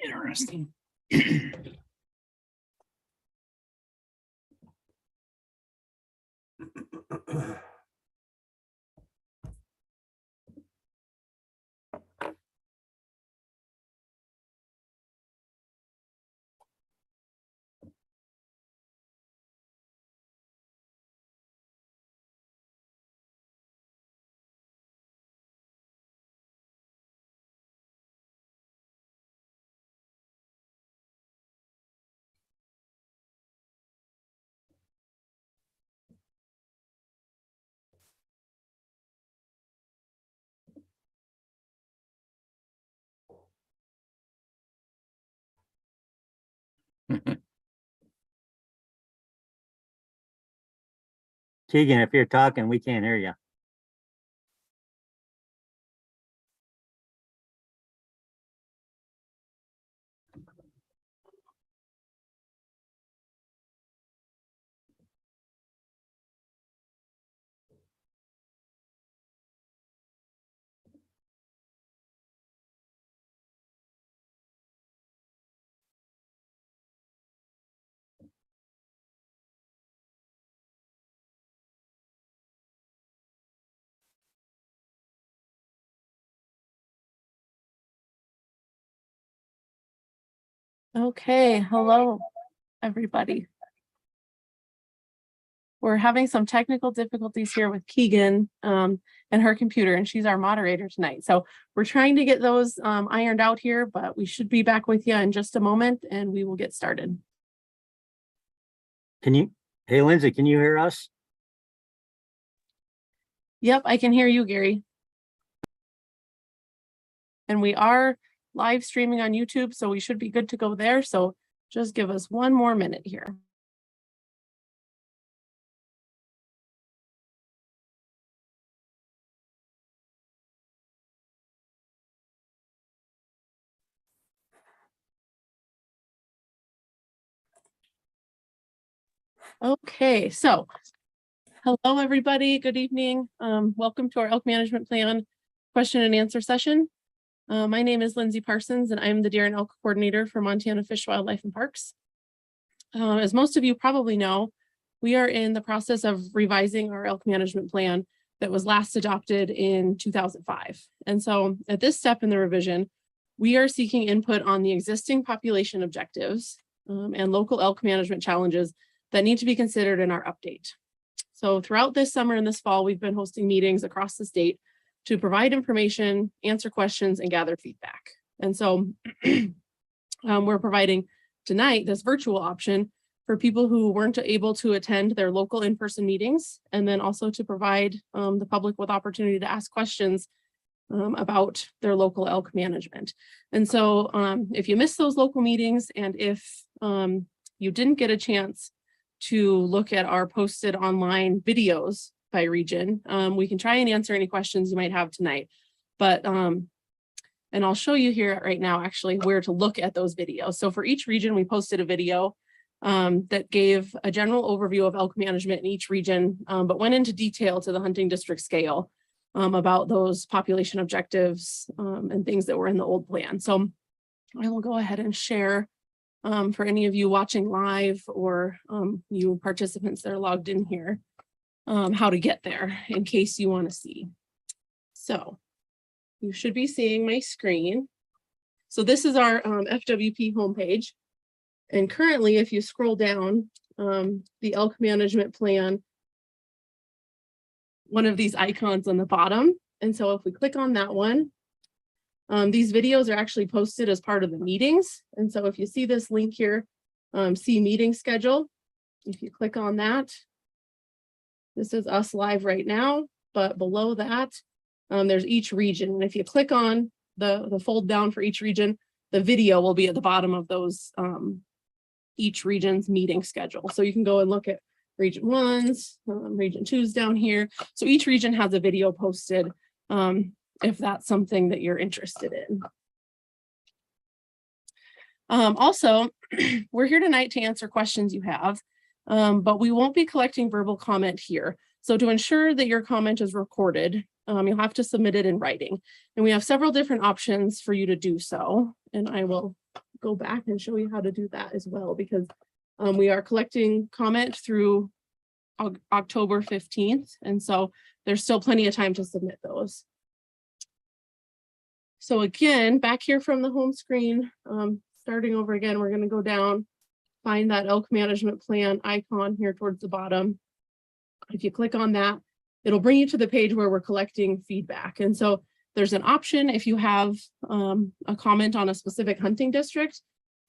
Interesting. Keegan, if you're talking, we can't hear you. Okay, hello, everybody. We're having some technical difficulties here with Keegan and her computer, and she's our moderator tonight. So we're trying to get those ironed out here, but we should be back with you in just a moment and we will get started. Hey, Lindsay, can you hear us? Yep, I can hear you, Gary. And we are live streaming on YouTube, so we should be good to go there. So just give us one more minute here. Okay, so hello, everybody. Good evening. Welcome to our elk management plan question and answer session. My name is Lindsay Parsons, and I'm the Deer and Elk Coordinator for Montana Fish, Wildlife, and Parks. As most of you probably know, we are in the process of revising our elk management plan that was last adopted in 2005. And so at this step in the revision, we are seeking input on the existing population objectives and local elk management challenges that need to be considered in our update. So throughout this summer and this fall, we've been hosting meetings across the state to provide information, answer questions, and gather feedback. And so we're providing tonight this virtual option for people who weren't able to attend their local in-person meetings, and then also to provide the public with opportunity to ask questions about their local elk management. And so if you missed those local meetings, and if you didn't get a chance to look at our posted online videos by region. We can try and answer any questions you might have tonight, but and I'll show you here right now actually where to look at those videos. So for each region, we posted a video that gave a general overview of elk management in each region, but went into detail to the hunting district scale about those population objectives and things that were in the old plan. So I will go ahead and share for any of you watching live or you participants that are logged in here, how to get there in case you want to see. So you should be seeing my screen. So this is our FWP homepage. And currently, if you scroll down, the elk management plan, one of these icons on the bottom. And so if we click on that one, these videos are actually posted as part of the meetings. And so if you see this link here, see meeting schedule, if you click on that, this is us live right now, but below that, there's each region. And if you click on the fold down for each region, the video will be at the bottom of those each region's meeting schedule. So you can go and look at region 1's, region 2's down here. So each region has a video posted if that's something that you're interested in. Also, we're here tonight to answer questions you have, but we won't be collecting verbal comment here. So to ensure that your comment is recorded, you'll have to submit it in writing. And we have several different options for you to do so. And I will go back and show you how to do that as well, because we are collecting comment through October 15th. And so there's still plenty of time to submit those. So again, back here from the home screen, starting over again, we're going to go down, find that elk management plan icon here towards the bottom. If you click on that, it'll bring you to the page where we're collecting feedback. And so there's an option if you have a comment on a specific hunting district,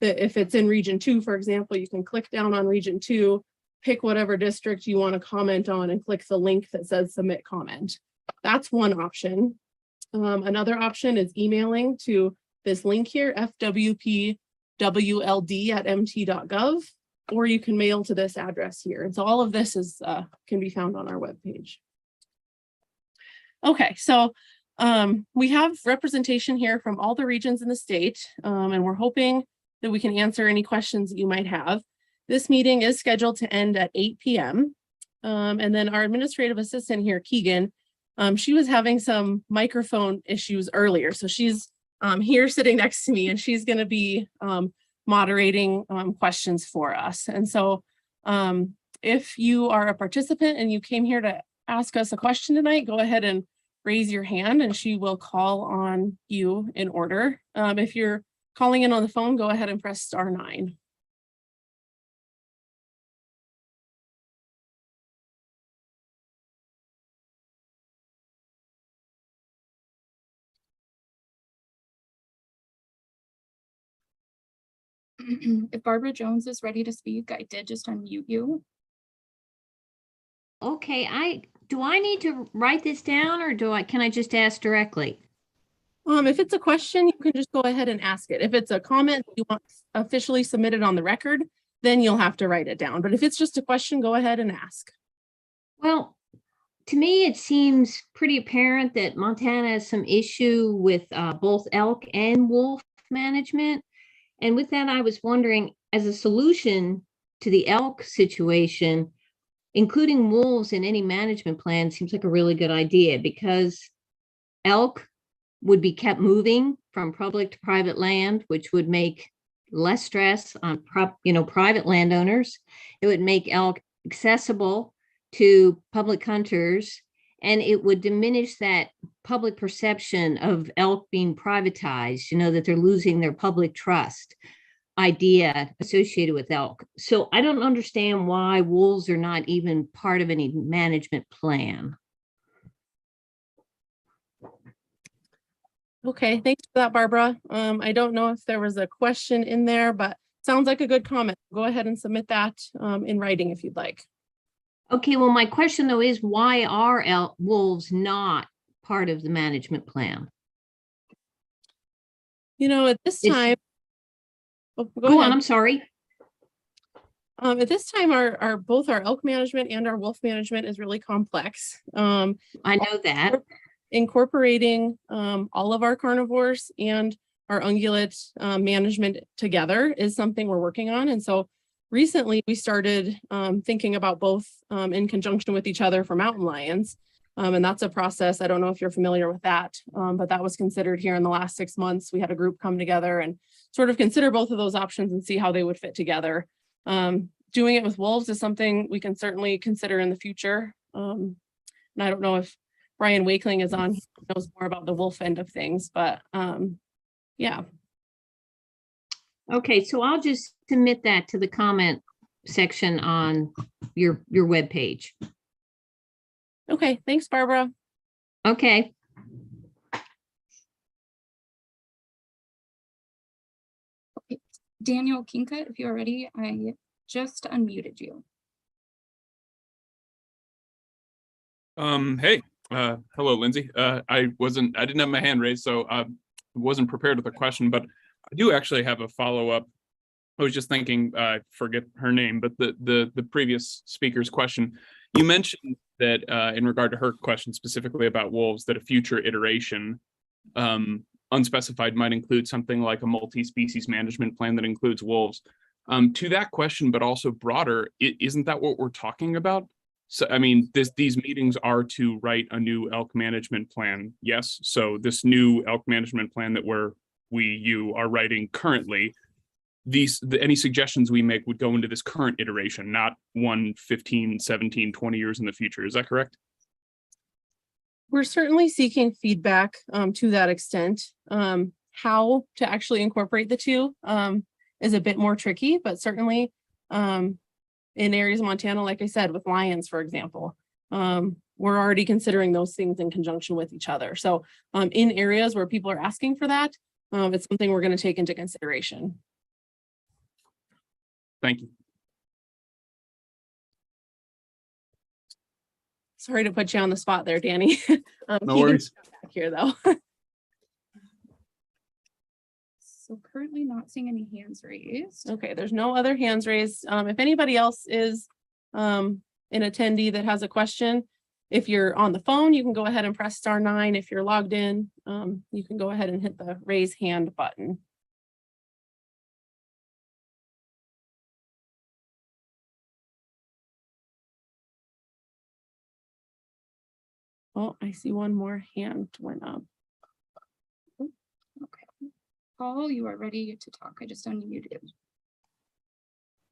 that if it's in region 2, for example, you can click down on region 2, pick whatever district you want to comment on and click the link that says submit comment. That's one option. Another option is emailing to this link here, fwpwld@mt.gov, or you can mail to this address here. And so all of this is can be found on our webpage. Okay, so we have representation here from all the regions in the state, and we're hoping that we can answer any questions that you might have. This meeting is scheduled to end at 8 p.m. And then our administrative assistant here, Keegan, she was having some microphone issues earlier. So she's here sitting next to me, and she's going to be moderating questions for us. And so if you are a participant and you came here to ask us a question tonight, go ahead and raise your hand and she will call on you in order. If you're calling in on the phone, go ahead and press *9. If Barbara Jones is ready to speak, I did just unmute you. Okay, do I need to write this down, or can I just ask directly? If it's a question, you can just go ahead and ask it. If it's a comment you want officially submitted on the record, then you'll have to write it down. But if it's just a question, go ahead and ask. Well, to me, it seems pretty apparent that Montana has some issue with both elk and wolf management. And with that, I was wondering, as a solution to the elk situation, including wolves in any management plan seems like a really good idea, because elk would be kept moving from public to private land, which would make less stress on private landowners. It would make elk accessible to public hunters, and it would diminish that public perception of elk being privatized, that they're losing their public trust idea associated with elk. So I don't understand why wolves are not even part of any management plan. Okay, thanks for that, Barbara. I don't know if there was a question in there, but sounds like a good comment. Go ahead and submit that in writing if you'd like. Okay, well, my question though is, why are wolves not part of the management plan? At this time, go on, I'm sorry. At this time, our both our elk management and our wolf management is really complex. I know that. Incorporating all of our carnivores and our ungulate management together is something we're working on. And so recently we started thinking about both in conjunction with each other for mountain lions. And that's a process. I don't know if you're familiar with that, but that was considered here in the last 6 months. We had a group come together and sort of consider both of those options and see how they would fit together. Doing it with wolves is something we can certainly consider in the future. And I don't know if Brian Wakeling is on, he knows more about the wolf end of things, but yeah. Okay, so I'll just submit that to the comment section on your webpage. Okay, thanks, Barbara. Okay. Daniel Kinka, if you're ready, I just unmuted you. Hey, hello, Lindsay. I didn't have my hand raised, so I wasn't prepared with a question, but I do actually have a follow-up. I was just thinking, I forget her name, but the previous speaker's question, you mentioned that in regard to her question specifically about wolves, that a future iteration, unspecified, might include something like a multi-species management plan that includes wolves. To that question, but also broader, isn't that what we're talking about? So, I mean, these meetings are to write a new elk management plan. Yes. So this new elk management plan that you are writing currently, any suggestions we make would go into this current iteration, not 15, 17, 20 years in the future. Is that correct? We're certainly seeking feedback to that extent. How to actually incorporate the two is a bit more tricky, but certainly in areas of Montana, like I said, with lions, for example, we're already considering those things in conjunction with each other. So in areas where people are asking for that, it's something we're going to take into consideration. Thank you. Sorry to put you on the spot there, Danny. No worries. Back here, though. So currently not seeing any hands raised. Okay, there's no other hands raised. If anybody else is an attendee that has a question, if you're on the phone, you can go ahead and press *9. If you're logged in, you can go ahead and hit the raise hand button. Oh, I see one more hand went up. Okay. Paul, you are ready to talk. I just unmuted you.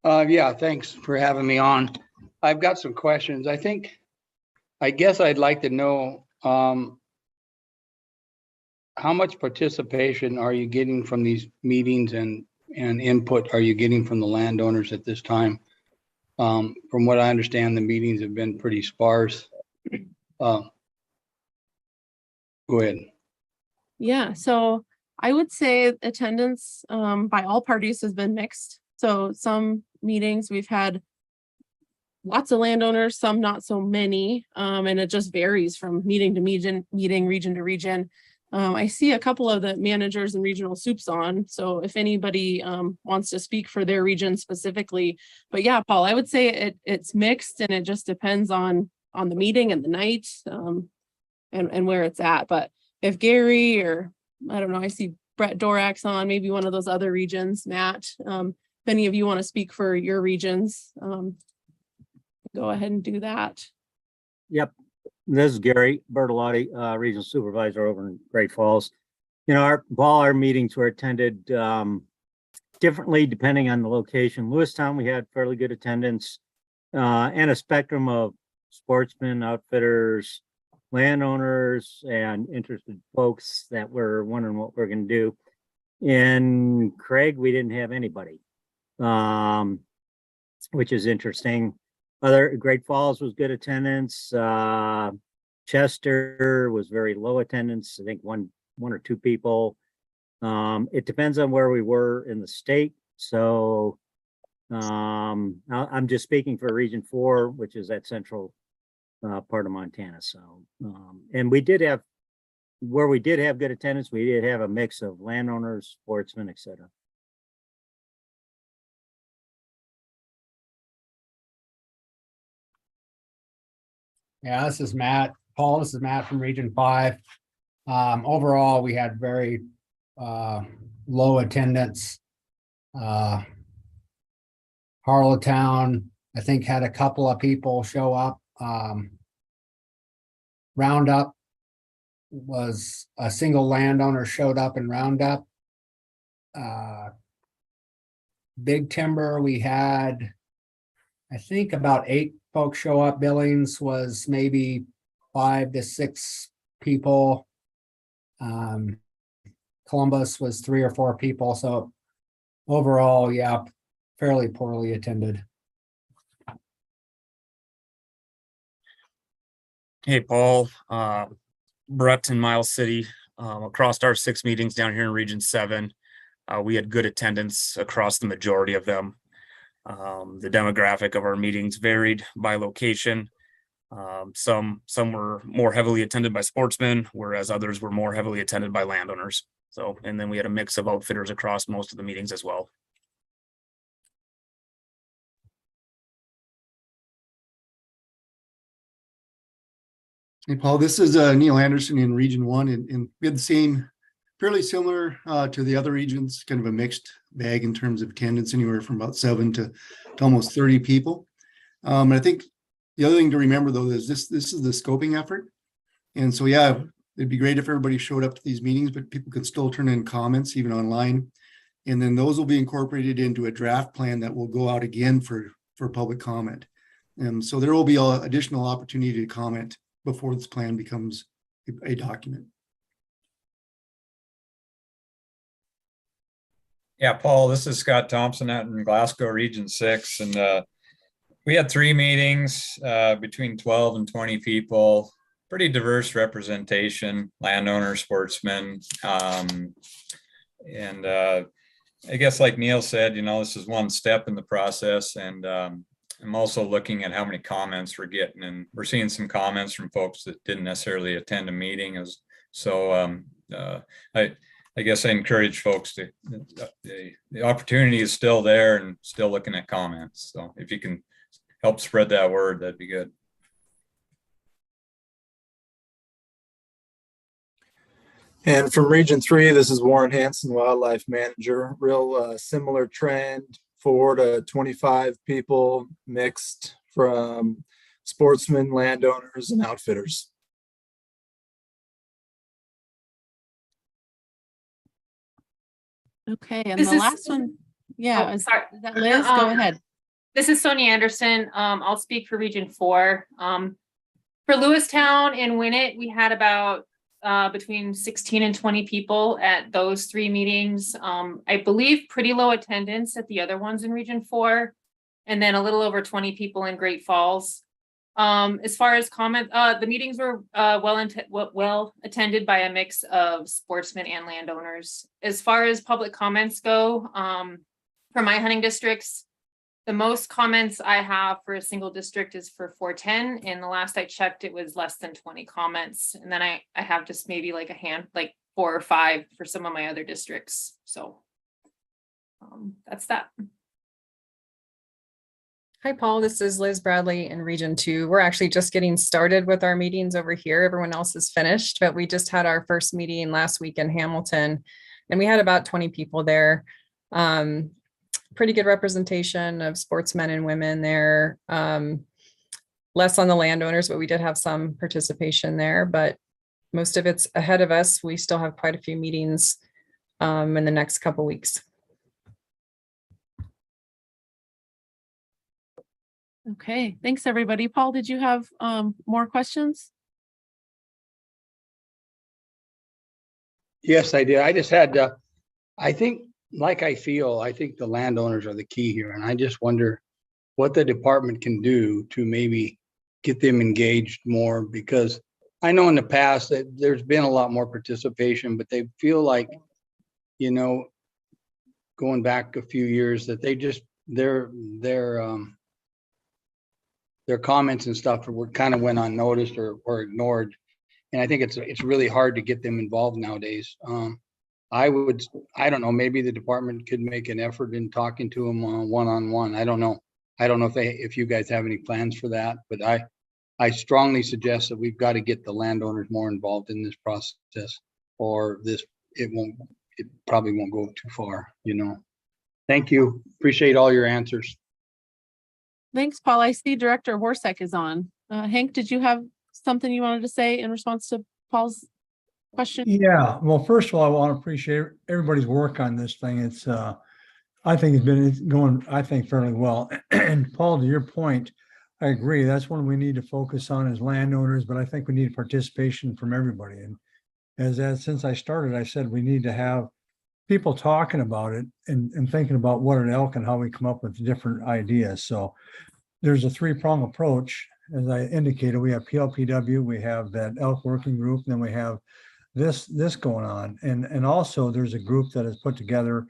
Yeah, thanks for having me on. I've got some questions. I guess I'd like to know how much participation are you getting from these meetings and input are you getting from the landowners at this time? From what I understand, the meetings have been pretty sparse. Go ahead. Yeah, so I would say attendance by all parties has been mixed. So some meetings we've had lots of landowners, some not so many, and it just varies from meeting to meeting, region to region. I see a couple of the managers and regional soups on, so if anybody wants to speak for their region specifically. But yeah, Paul, I would say it's mixed, and it just depends on the meeting and the night and where it's at. But if Gary or I don't know, I see Brett Dorax on, maybe one of those other regions, Matt, if any of you want to speak for your regions, go ahead and do that. Yep. This is Gary Bertolotti, Regional Supervisor over in Great Falls. You know, our meetings were attended differently depending on the location. Lewistown, we had fairly good attendance and a spectrum of sportsmen, outfitters, landowners, and interested folks that were wondering what we're going to do. In Craig, we didn't have anybody, which is interesting. Great Falls was good attendance. Chester was very low attendance. I think one or two people. It depends on where we were in the state. So I'm just speaking for Region 4, which is that central part of Montana. So and we did have good attendance. We did have a mix of landowners, sportsmen, etc. Yeah, this is Matt. Paul, this is Matt from Region 5. Overall, we had very low attendance. Harlowtown, I think, had a couple of people show up. Roundup was a single landowner showed up in Roundup. Big Timber, we had, I think, about 8 folks show up. Billings was maybe 5 to 6 people. Columbus was 3 or 4 people. So overall, yeah, fairly poorly attended. Hey, Paul, Brett in Miles City, across our 6 meetings down here in Region 7, we had good attendance across the majority of them. The demographic of our meetings varied by location. Some were more heavily attended by sportsmen, whereas others were more heavily attended by landowners. So, and then we had a mix of outfitters across most of the meetings as well. Hey, Paul, this is Neil Anderson in Region 1, and we had the same, fairly similar to the other regions, kind of a mixed bag in terms of attendance, anywhere from about 7 to almost 30 people. And I think the other thing to remember, though, is this is the scoping effort. And so, yeah, it'd be great if everybody showed up to these meetings, but people can still turn in comments, even online. And then those will be incorporated into a draft plan that will go out again for public comment. And so there will be an additional opportunity to comment before this plan becomes a document. Yeah, Paul, this is Scott Thompson out in Glasgow, Region 6. And we had 3 meetings between 12 and 20 people, pretty diverse representation, landowners, sportsmen. And I guess like Neil said, this is one step in the process. And I'm also looking at how many comments we're getting, and we're seeing some comments from folks that didn't necessarily attend a meeting. So I guess I encourage folks to, the opportunity is still there and still looking at comments. So if you can help spread that word, that'd be good. And from Region 3, this is Warren Hansen, Wildlife Manager. Real similar trend, 4 to 25 people mixed from sportsmen, landowners, and outfitters. Okay, and This the is- last one, yeah, Oh, is sorry. that Liz? Go ahead. This is Sonia Anderson. I'll speak for Region 4. For Lewistown and Winnett, we had about between 16 and 20 people at those 3 meetings. I believe pretty low attendance at the other ones in Region 4, and then a little over 20 people in Great Falls. As far as comment, the meetings were well attended by a mix of sportsmen and landowners. As far as public comments go, for my hunting districts, the most comments I have for a single district is for 410, and the last I checked, it was less than 20 comments. And then I have just maybe like 4 or 5 for some of my other districts. So that's that. Hi, Paul. This is Liz Bradley in Region 2. We're actually just getting started with our meetings over here. Everyone else is finished, but we just had our first meeting last week in Hamilton, and we had about 20 people there. Pretty good representation of sportsmen and women there. Less on the landowners, but we did have some participation there, but most of it's ahead of us. We still have quite a few meetings in the next couple weeks. Okay, thanks, everybody. Paul, did you have more questions? Yes, I did. I just had, I think the landowners are the key here. And I just wonder what the department can do to maybe get them engaged more, because I know in the past that there's been a lot more participation, but they feel like, going back a few years, that they just, their comments and stuff were kind of went unnoticed or ignored. And I think it's really hard to get them involved nowadays. I don't know, maybe the department could make an effort in talking to them one-on-one. I don't know if you guys have any plans for that, but I strongly suggest that we've got to get the landowners more involved in this process, or it probably won't go too far, you know. Thank you. Appreciate all your answers. Thanks, Paul. I see Director Horsek is on. Hank, did you have something you wanted to say in response to Paul's question? Yeah, well, first of all, I want to appreciate everybody's work on this thing. It's, I think it's going, I think, fairly well. And Paul, to your point, I agree. That's one we need to focus on as landowners, but I think we need participation from everybody. And since I started, I said we need to have people talking about it and thinking about what an elk and how we come up with different ideas. So there's a three-prong approach. As I indicated, we have PLPW, we have that elk working group, and then we have this going on. And also there's a group that is put together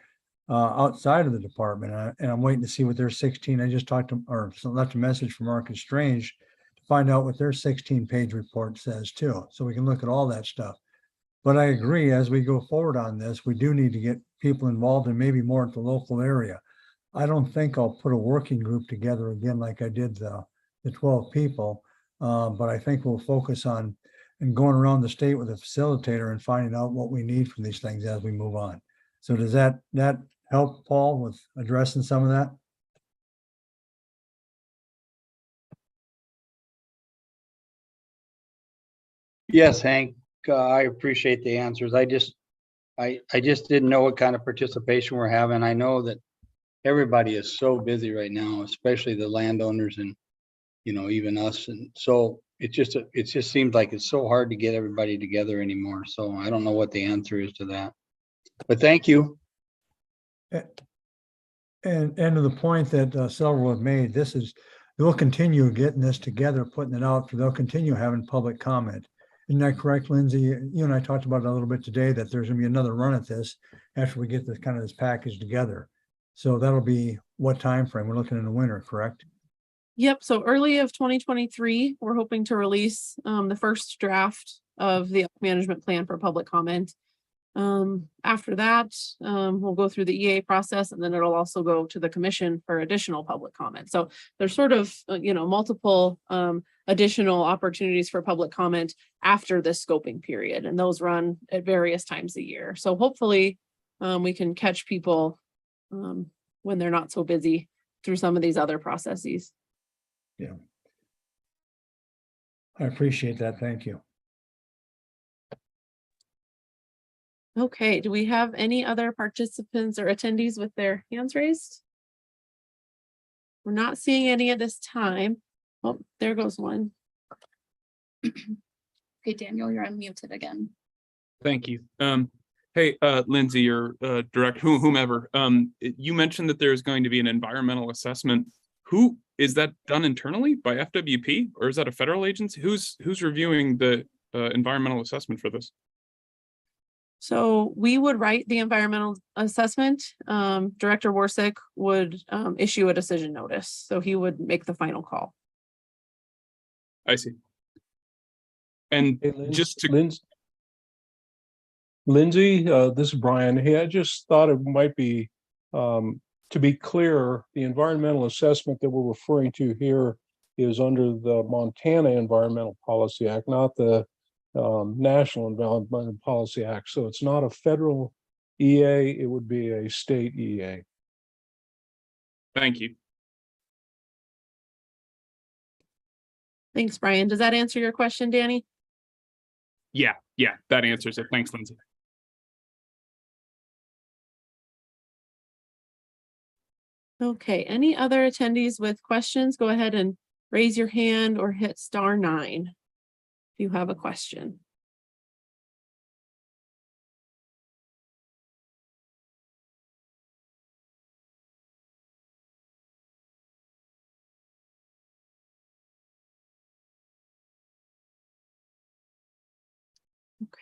outside of the department. And I'm waiting to see what their 16, I just talked to, or left a message from Marcus Strange to find out what their 16-page report says too. So we can look at all that stuff. But I agree, as we go forward on this, we do need to get people involved and maybe more at the local area. I don't think I'll put a working group together again like I did the 12 people, but I think we'll focus on and going around the state with a facilitator and finding out what we need from these things as we move on. So does that help, Paul, with addressing some of that? Yes, Hank, I appreciate the answers. I just didn't know what kind of participation we're having. I know that everybody is so busy right now, especially the landowners and, you know, even us. And so it just seems like it's so hard to get everybody together anymore. So I don't know what the answer is to that, but thank you. And to the point that several have made, they'll continue getting this together, putting it out, they'll continue having public comment. Isn't that correct, Lindsay? You and I talked about it a little bit today, that there's gonna be another run at this after we get this package together. So that'll be what time frame? We're looking in the winter, correct? Yep. So early of 2023, we're hoping to release the first draft of the management plan for public comment. After that, we'll go through the EA process, and then it'll also go to the commission for additional public comment. So there's sort of, multiple additional opportunities for public comment after this scoping period, and those run at various times a year. So hopefully we can catch people when they're not so busy through some of these other processes. Yeah. I appreciate that. Thank you. Okay, do we have any other participants or attendees with their hands raised? We're not seeing any at this time. Oh, there goes one. Okay, Daniel, you're unmuted again. Thank you. Hey, Lindsay or direct whomever, you mentioned that there's going to be an environmental assessment. Who is that done internally by FWP, or is that a federal agency? Who's reviewing the environmental assessment for this? So we would write the environmental assessment. Director Warsick would issue a decision notice. So he would make the final call. I see. And Hey, just to Lindsay, this is Brian. Hey, I just thought it might be, to be clear, the environmental assessment that we're referring to here is under the Montana Environmental Policy Act, not the National Environmental Policy Act. So it's not a federal EA, it would be a state EA. Thank you. Thanks, Brian. Does that answer your question, Danny? Yeah, that answers it. Thanks, Lindsay. Okay, any other attendees with questions? Go ahead and raise your hand or hit *9 if you have a question.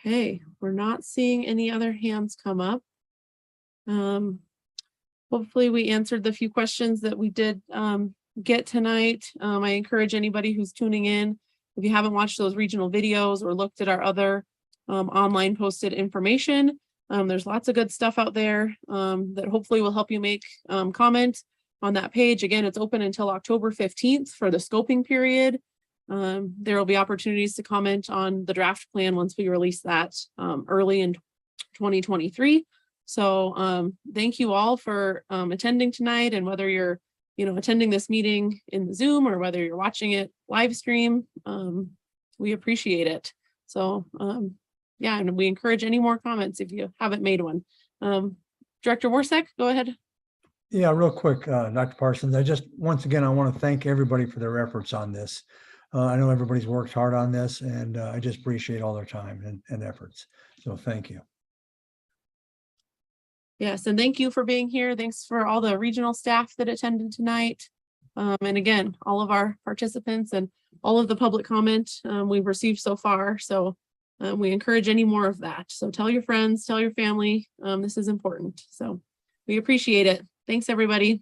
Okay, we're not seeing any other hands come up. Hopefully we answered the few questions that we did get tonight. I encourage anybody who's tuning in, if you haven't watched those regional videos or looked at our other online posted information, there's lots of good stuff out there that hopefully will help you make comment on that page. Again, it's open until October 15th for the scoping period. There will be opportunities to comment on the draft plan once we release that early in 2023. So thank you all for attending tonight, and whether you're attending this meeting in the Zoom or whether you're watching it live stream, we appreciate it. So yeah, and we encourage any more comments if you haven't made one. Director Warsack, go ahead. Yeah, real quick, Dr. Parsons, once again, I want to thank everybody for their efforts on this. I know everybody's worked hard on this, and I just appreciate all their time and efforts. So thank you. Yes, and thank you for being here. Thanks for all the regional staff that attended tonight. And again, all of our participants and all of the public comment we've received so far. So we encourage any more of that. So tell your friends, tell your family, this is important. So we appreciate it. Thanks, everybody.